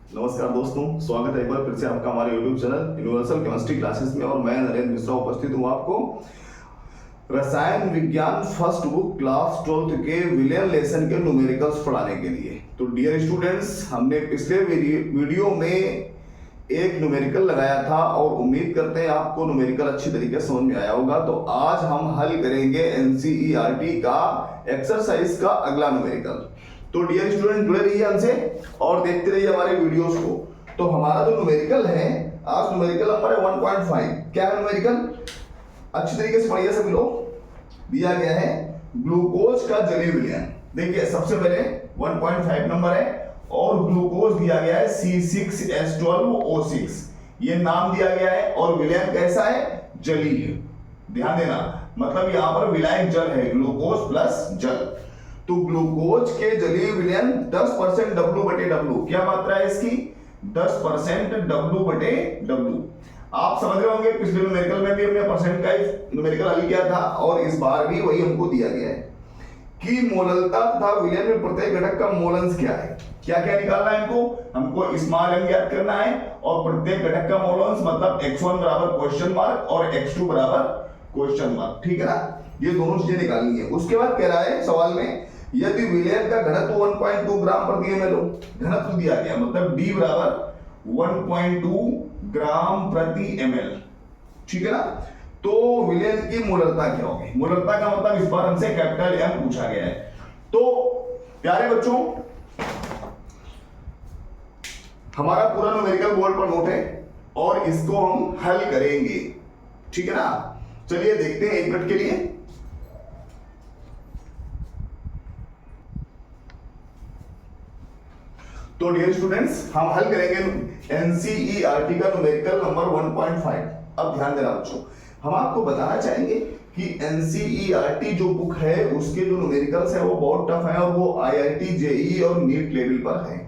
नमस्कार दोस्तों, स्वागत है एक बार फिर से आपका हमारे YouTube channel universal chemistry classes में। और मैं नरेंद्र मिश्रा उपस्थित हूँ आपको रसायन विज्ञान फर्स्ट बुक क्लास 12th के विलियन लेसन के न्यूमेरिकल्स पढ़ाने के लिए। तो डियर स्टूडेंट्स, हमने पिछले वीडियो में एक न्यूमेरिकल लगाया था और उम्मीद करते हैं आपको न्यूमेरिकल अच्छी तरीके से समझ में आया होगा। तो आज हम हल करेंगे एनसीईआरटी का एक्सरसाइज का अगला न्यूमेरिकल। तो डियर स्टूडेंट, जुड़े रहिए हमसे और देखते रहिए हमारे वीडियोस को। तो हमारा जो न्यूमेरिकल है आज, न्यूमेरिकल नंबर है 1.5। क्या है न्यूमेरिकल? अच्छी तरीके से पढ़िए सभी लोग। दिया गया है ग्लूकोज का जलीय विलयन। देखिए सबसे पहले 1.5 नंबर है और ग्लूकोज दिया गया है C6H12O6, ये नाम दिया गया है। और विलयन कैसा है? जलीय। ध्यान देना, मतलब यहां पर विलायक जल है, ग्लूकोज प्लस जल। तो ग्लूकोज के जलीय विलयन 10% W/W। क्या मात्रा है इसकी? 10% W/W। आप समझ रहे होंगे पिछले न्यूमेरिकल में भी हमने परसेंट का न्यूमेरिकल हल किया था और इस बार भी वही हमको दिया गया है कि मोललता तथा विलयन में प्रत्येक घटक का मोलंस क्या है। क्या क्या निकालना है हमको स्मॉल m ज्ञात करना है और प्रत्येक घटक का मोलंस मतलब x1 बराबर क्वेश्चन मार्क और x2 बराबर क्वेश्चन मार्क। ठीक है ना, ये दोनों चीजें निकालनी है। उसके बाद कह रहा है सवाल में, यदि विलयन का घनत्व 1.2 ग्राम प्रति ml हो, घनत्व दिया गया मतलब D बराबर 1.2 ग्राम प्रति ml। ठीक है ना, तो विलयन की मोलरता क्या होगी? मोलरता का मतलब इस बार हमसे कैपिटल M पूछा गया है। तो प्यारे बच्चों, हमारा पूरा न्यूमेरिकल बोर्ड पर नोट है और इसको हम हल करेंगे। ठीक है ना, चलिए देखते हैं 1 मिनट के लिए। तो डियर स्टूडेंट्स, हम हल करेंगे एनसीईआरटी का न्यूमेरिकल नंबर 1.5। अब ध्यान देना बच्चों, हम आपको बताना चाहेंगे कि एनसीईआरटी जो बुक है उसके जो न्यूमेरिकल्स है वो बहुत टफ है और वो आईआईटी, जेईई और नीट लेवल पर है।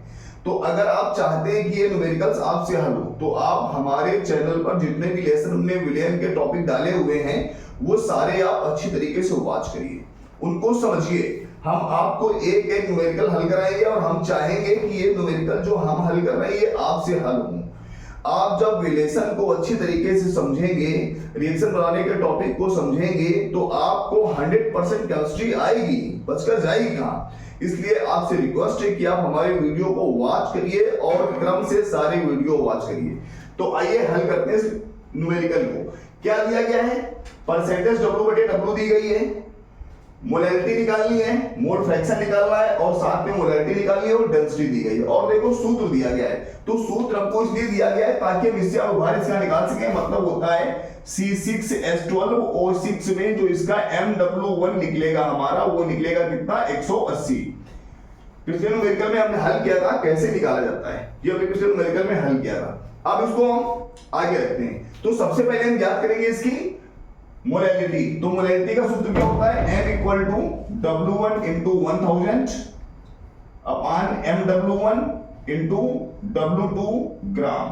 तो अगर आप चाहते हैं कि ये न्यूमेरिकल्स आपसे हल हो तो आप हमारे चैनल पर जितने भी लेसन हमने विलयन के टॉपिक डाले हुए हैं वो सारे आप अच्छी तरीके से वॉच करिए, उनको समझिए। हम आपको एक एक न्यूमेरिकल हल कराएंगे और हम चाहेंगे कि ये न्यूमेरिकल जो हम हल कर रहे हैं ये आपसे हल हो। आप जब रिलेशन को अच्छी तरीके से समझेंगे, रिएक्शन बनाने के टॉपिक को समझेंगे तो आपको 100% केमिस्ट्री आएगी, बचकर जाएगी कहां। इसलिए आपसे रिक्वेस्ट है कि आप हमारे वीडियो को वॉच करिए और क्रम से सारे वीडियो वॉच करिए। तो आइए हल करते हैं इस न्यूमेरिकल को। क्या दिया गया है? परसेंटेज W/W दी गई है, मोलैरिटी निकालनी है, मोल फ्रैक्शन निकालना है और साथ में मोलैरिटी निकालनी है और डेंसिटी दी गई है। और देखो सूत्र दिया गया है, तो सूत्र हमको इसलिए दिया गया है ताकि हम इससे अवभार इसका निकाल सकें। मतलब होता है C6H12O6 में जो इसका MW1 निकलेगा हमारा, वो निकलेगा कितना? 180। पिछले न्यूमेरिकल में हमने हल किया था कैसे निकाला जाता है, ये हमने पिछले न्यूमेरिकल में हल किया था। अब इसको हम आगे रखते हैं। तो सबसे पहले हम ज्ञात करेंगे इसकी मोलैरिटी। तो मोलैरिटी का सूत्र क्या होता है? M = W1 × 1000 upon MW1 × W2 ग्राम।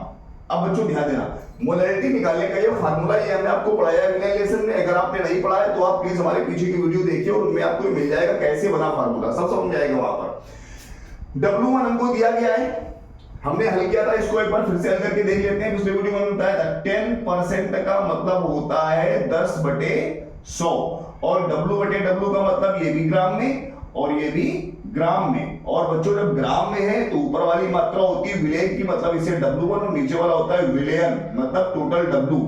अब बच्चों ध्यान देना, मोलैरिटी निकालने का ये फार्मूला ये हमने आपको पढ़ाया है विलयन लेसन में। अगर आपने नहीं पढ़ा है तो आप प्लीज हमारे पीछे की वीडियो देखिए और उनमें आपको मिल जाएगा कैसे बना फार्मूला, सब समझ जाएगा वहां पर। W1 हमको दिया गया है, हमने हल किया था इसको, एक बार फिर से हल करके देख लेते हैं। पिछले वीडियो में बताया था 10% का मतलब होता है 10/100 और W/W का मतलब ये भी ग्राम में और ये भी ग्राम में। और बच्चों जब ग्राम में है तो ऊपर वाली मात्रा होती है विलयन की, मतलब इसे W1 और नीचे वाला होता है विलयन मतलब टोटल W।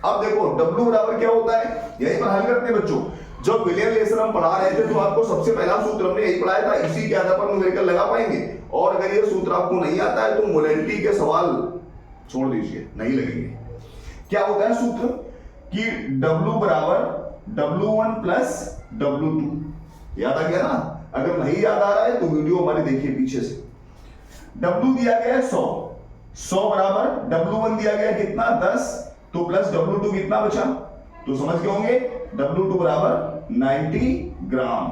अब देखो W बराबर क्या होता है, यही पर हल करते हैं बच्चों। जब विलयन लेसन हम पढ़ा रहे थे तो आपको सबसे पहला सूत्र हमने यही पढ़ाया था, इसी के आधार पर न्यूमेरिकल लगा पाएंगे। और अगर ये सूत्र आपको नहीं आता है तो मोलैरिटी के सवाल छोड़ दीजिए, नहीं लगेंगे। क्या होता है सूत्र कि W बराबर W1 + W2। याद आ गया ना? अगर नहीं याद आ रहा है तो वीडियो हमारे देखिए पीछे से। W दिया गया है 100 बराबर W1 दिया गया कितना? 10, तो प्लस W2 कितना बचा? तो समझ गए होंगे W2 बराबर 90 ग्राम।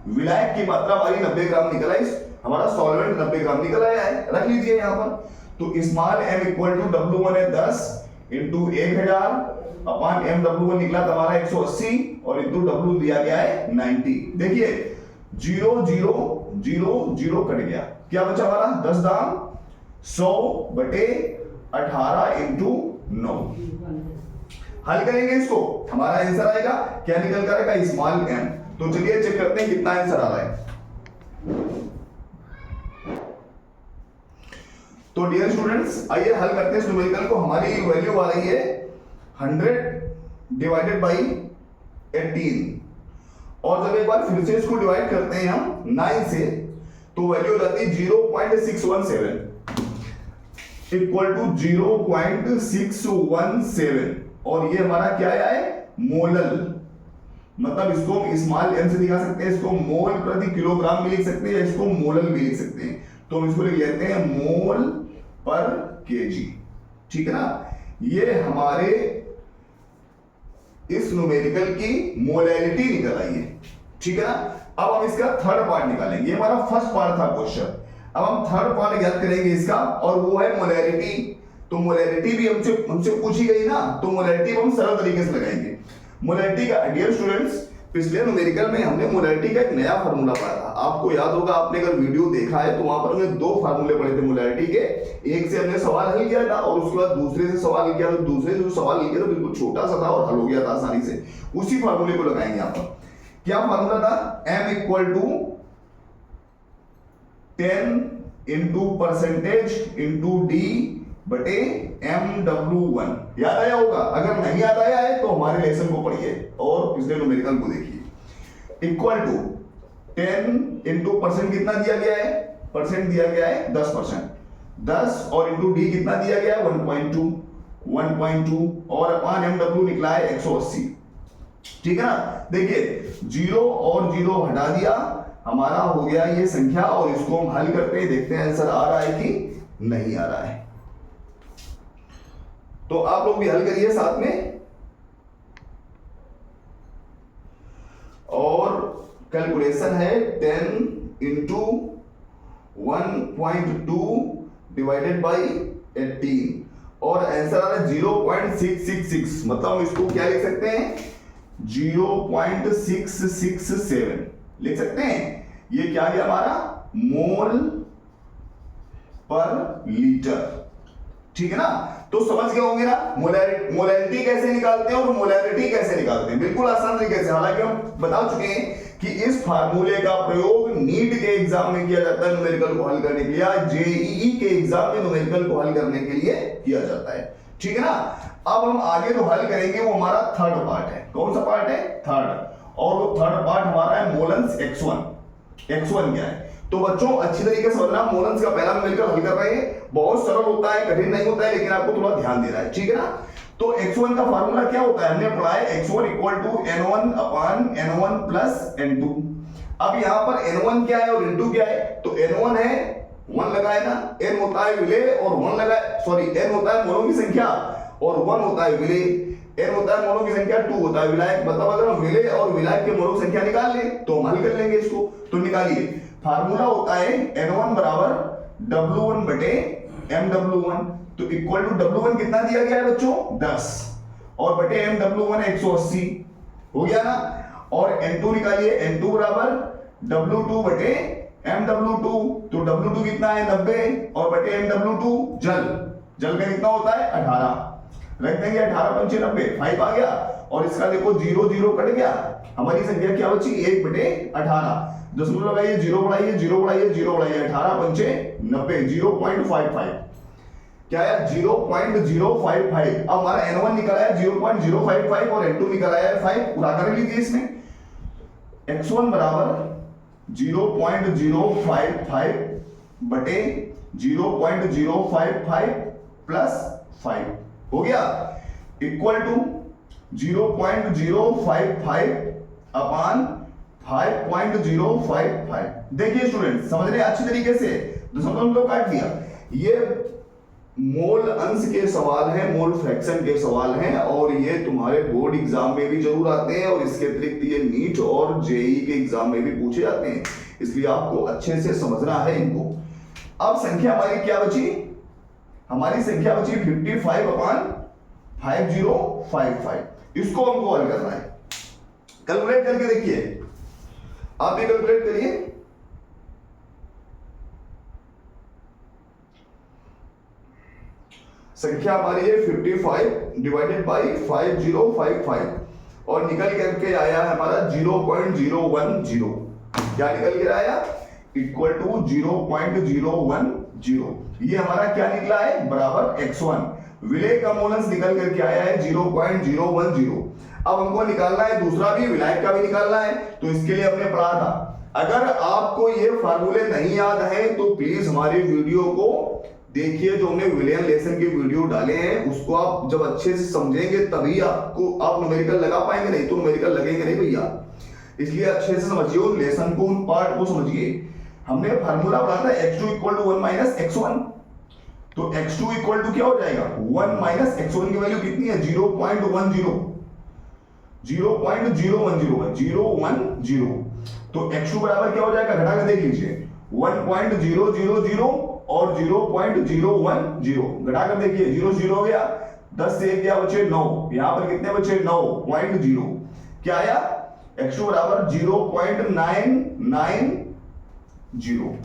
विलायक की मात्रा हमारी 90 ग्राम निकल आई, हमारा सॉल्वेंट 90 ग्राम निकल आया है, रख लीजिए यहां पर। तो स्मॉल m = W1 है 10 × 1000 अपॉन MW1 निकला था हमारा 180 और इंटू W दिया गया है 90। देखिए 0 0 0 0 कट गया, क्या बचा हमारा? 10 दाम 100 बटे 18 इंटू 9। हल करेंगे इसको, हमारा आंसर आएगा क्या निकल कर आएगा, स्मॉल m। तो चलिए चेक करते हैं कितना आंसर आ रहा है। तो डियर स्टूडेंट्स आइए हल करते हैं इस न्यूमेरिकल को। हमारी वैल्यू आ रही है 100 डिवाइडेड बाई 18, और जब एक बार फिर से इसको डिवाइड करते हैं हम 9 से तो वैल्यू हो जाती है 0.617 इक्वल टू 0.617, और ये हमारा क्या है मोलल, मतलब इसको हम स्मॉल m से दिखा सकते हैं, इसको मोल प्रति किलोग्राम भी लिख सकते हैं, इसको मोलल भी लिख सकते हैं। तो हम इसको लिख लेते हैं मोल पर केजी, ठीक है ना। ये हमारे इस न्यूमेरिकल की मोलैलिटी निकल आई है, ठीक है ना। अब हम इसका थर्ड पार्ट निकालेंगे, ये हमारा फर्स्ट पार्ट था क्वेश्चन। अब हम थर्ड पार्ट ज्ञात करेंगे इसका, और वो है मोलैलिटी। तो मोलैलिटी भी हमसे पूछी गई ना, तो मोलैलिटी हम सरल तरीके से लगाएंगे। मोलैलिटी का डियर स्टूडेंट्स पिछले न्यूमेरिकल में हमने मोलैलिटी का एक नया फार्मूला पढ़ा था, आपको याद होगा, आपने अगर वीडियो देखा है तो वहां पर हमने 2 फार्मूले पढ़े थे मोलैलिटी के। एक से हमने सवाल हल किया था और उसके बाद दूसरे से सवाल किया, तो दूसरे से जो सवाल हल किया था बिल्कुल छोटा सा था और हल हो गया था आसानी से। उसी फार्मूले को लगाएंगे यहाँ पर। क्या फार्मूला था, m equal to 10 into percentage into D बटे MW1। याद आया होगा, अगर नहीं याद आया है तो हमारे लेसन को पढ़िए और पिछले न्यूमेरिकल को देखिए। इक्वल टू 10 इंटू परसेंट कितना दिया गया है, परसेंट दिया गया है 10%, 10 और इंटू डी कितना दिया गया है 1.2 और अपान MW निकला है 180, ठीक है ना। देखिए 0 और 0 हटा दिया, हमारा हो गया ये संख्या, और इसको हम हल करते हैं, देखते हैं आंसर आ रहा है कि नहीं आ रहा है। तो आप लोग भी हल करिए साथ में, और कैलकुलेशन है 10 इंटू 1.2 डिवाइडेड बाई 18, और आंसर आ रहा है 0.666, मतलब हम इसको क्या लिख सकते हैं 0.667 लिख सकते हैं। ये क्या गया हमारा मोल पर लीटर, ठीक है ना। तो समझ गए होंगे ना मोलैलिटी कैसे निकालते हैं और मोलैलिटी कैसे निकालते हैं, बिल्कुल आसान तरीके से। हालांकि हम बता चुके हैं कि इस फार्मूले का प्रयोग नीट के एग्जाम में किया जाता है न्यूमेरिकल को हल करने के लिए, जेईई के एग्जाम में न्यूमेरिकल को हल करने के लिए किया जाता है, ठीक है ना। अब हम आगे जो हल करेंगे वो हमारा थर्ड पार्ट है। कौन सा पार्ट है, थर्ड, और वो थर्ड पार्ट हमारा है मोलन्स x1। x1 क्या है, तो बच्चों अच्छी तरीके से समझना, मोलन्स का पहला न्यूमेरिकल हल कर रहे हैं, बहुत सरल होता है, कठिन नहीं होता है, लेकिन आपको थोड़ा ध्यान देना है, ठीक है ना। तो x1 का फार्मूला क्या होता है, हमने पढ़ा है x1 equal to n1 upon n1 plus n2। अब यहाँ पर n1 क्या है और n2 क्या है, तो n1 है 1 लगाए ना, n होता है विलेय और 1 लगाए, सॉरी n होता है मोलों की संख्या और 1 होता है विलेय, n होता है मोलों की संख्या, 2 होता है विलायक। मतलब अगर हम विलेय और विलायक के मोलों की संख्या निकाल ले तो हम हल कर लेंगे इसको। तो निकालिए, फार्मूला होता है n1 बराबर W1 बटे MW1, तो इक्वल टू W1 कितना दिया गया है बच्चों 10 और बटे MW1 180 हो गया ना। और N2 निकालिए, N2 बराबर W2 बटे MW2, तो W2 कितना है 90 और बटे MW2 जल का कितना होता है 18, रख देंगे 18 पंचे 90, 5 आ गया, और इसका देखो 0 0 कट गया, हमारी संख्या क्या बची 1 बटे 18। दशमलव लगाइए, 0 बढ़ाइए, 0 बढ़ाइए, 0 बढ़ाइए, 18 पंचे 90, 0.55 क्या है 0.055। अब हमारा n1 निकला है 0.055 और n2 निकला है 5, पूरा कर लीजिए इसमें। x1 बराबर 0.055 बटे 0.055 प्लस 5 हो गया, इक्वल टू 0.055 अपान 5.055। देखिए स्टूडेंट समझ रहे अच्छी तरीके से, दशमलव तो काट दिया। ये मोल अंश के सवाल हैं, मोल फ्रैक्शन के सवाल हैं, और ये तुम्हारे बोर्ड एग्जाम में भी जरूर आते हैं, और इसके अतिरिक्त ये नीट और जेईई के एग्जाम में भी पूछे जाते हैं, इसलिए आपको अच्छे से समझना है इनको। अब संख्या हमारी क्या बची, हमारी संख्या बची 55 अपान 5055, इसको हमको हल करना है। कैलकुलेट करके देखिए, आप भी कैलकुलेट करिए। संख्या हमारी है 55 डिवाइडेड बाई 5055 और निकल करके आया है हमारा 0.010। क्या निकल के आया? Equal to 0.010। ये हमारा क्या निकला है? बराबर x1। विलय का मोलेंस निकल करके आया है 0.010। अब हमको निकालना है दूसरा भी, विलायक का भी निकालना है। तो इसके लिए हमने पढ़ा था, अगर आपको ये फार्मूले नहीं याद है तो प्लीज हमारे वीडियो को देखिए, जो हमने विलियन लेसन के वीडियो डाले हैं उसको आप जब अच्छे से समझेंगे तभी आप न्यूमेरिकल लगा पाएंगे, नहीं तो न्यूमेरिकल लगेंगे नहीं भैया। इसलिए अच्छे से समझिए उन लेसन को, उन पार्ट को समझिए। हमने फार्मूला पढ़ा था x2 equal to 1 minus x1। तो x2 इक्वल टू क्या हो जाएगा? 1 माइनस x1 की वैल्यू कितनी है? 0.10 0.010 तो x2 बराबर क्या हो जाएगा? घटा कर देख लीजिए, 1.000 और 0.010 घटा कर देखिए, 0 0 हो गया, 10 से 1 क्या बचे? 9। यहां पर कितने बचे? 9.0। क्या आया? x2 बराबर 0.990।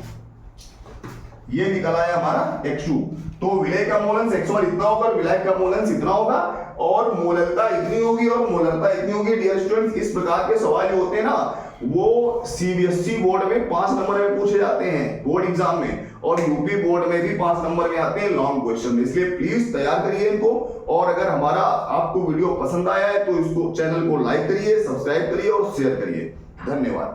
ये निकला है हमारा x2। तो विलय का मोलेंस x1 इतना होगा और विलायक का मोलेंस इतना होगा और मोलरता इतनी होगी और मोलरता इतनी होगी। डियर स्टूडेंट्स, इस प्रकार के सवाल जो होते हैं ना वो सीबीएसई बोर्ड में 5 नंबर में पूछे जाते हैं बोर्ड एग्जाम में, और यूपी बोर्ड में भी 5 नंबर में आते हैं लॉन्ग क्वेश्चन। इसलिए प्लीज तैयार करिए इनको, और अगर हमारा आपको वीडियो पसंद आया है तो इसको चैनल को लाइक करिए, सब्सक्राइब करिए और शेयर करिए। धन्यवाद।